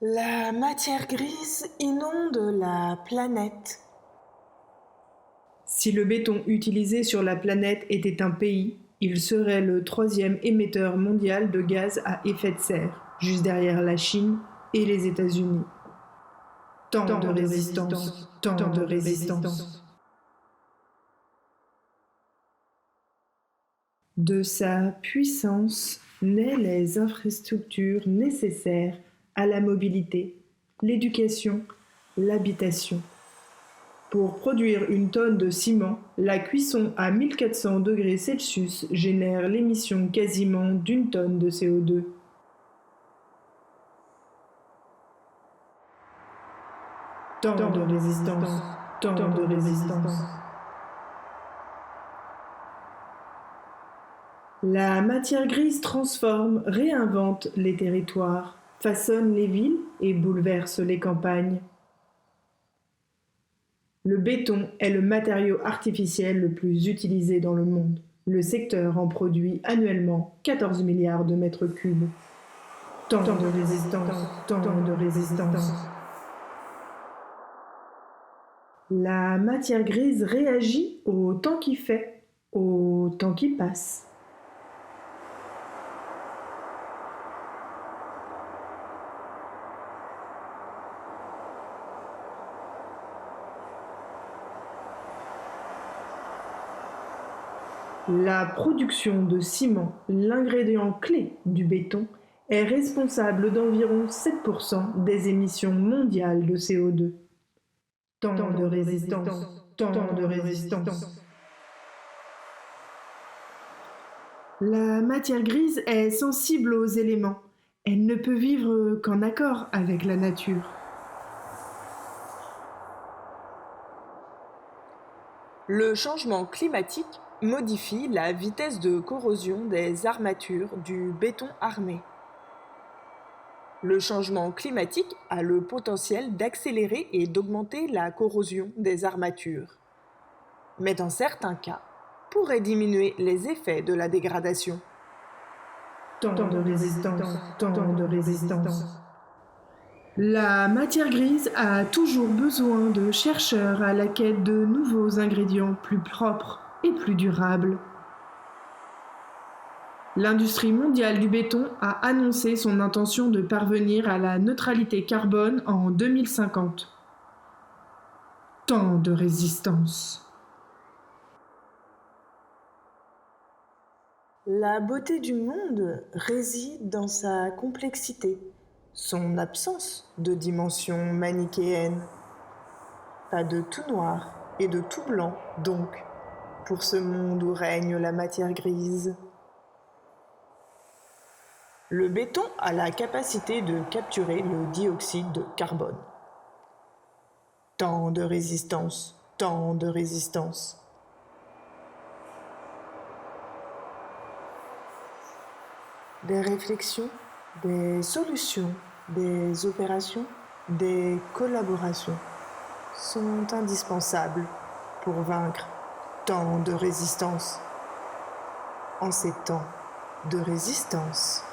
La matière grise inonde la planète. Si le béton utilisé sur la planète était un pays, il serait le 3e émetteur mondial de gaz à effet de serre, juste derrière la Chine et les États-Unis. Tant de résistance, tant de résistance. De sa puissance naissent les infrastructures nécessaires à la mobilité, l'éducation, l'habitation. Pour produire une tonne de ciment, la cuisson à 1400 degrés Celsius génère l'émission quasiment d'une tonne de CO2. Tant de résistance, tant de résistance. La matière grise transforme, réinvente les territoires, façonne les villes et bouleverse les campagnes. Le béton est le matériau artificiel le plus utilisé dans le monde. Le secteur en produit annuellement 14 milliards de mètres cubes. Tant de résistance, tant de résistance. La matière grise réagit au temps qui fait, au temps qui passe. La production de ciment, l'ingrédient clé du béton, est responsable d'environ 7% des émissions mondiales de CO2. Tant de résistance, tant de résistance. La matière grise est sensible aux éléments. Elle ne peut vivre qu'en accord avec la nature. Le changement climatique modifie la vitesse de corrosion des armatures du béton armé. Le changement climatique a le potentiel d'accélérer et d'augmenter la corrosion des armatures, mais dans certains cas, pourrait diminuer les effets de la dégradation. Tant de résistance, tant de résistance. La matière grise a toujours besoin de chercheurs à la quête de nouveaux ingrédients plus propres et plus durables. L'industrie mondiale du béton a annoncé son intention de parvenir à la neutralité carbone en 2050. Tant de résistance. La beauté du monde réside dans sa complexité, son absence de dimension manichéenne. Pas de tout noir et de tout blanc, donc, pour ce monde où règne la matière grise. Le béton a la capacité de capturer le dioxyde de carbone. Tant de résistance, tant de résistance. Des réflexions, des solutions, des opérations, des collaborations sont indispensables pour vaincre tant de résistance en ces temps de résistance.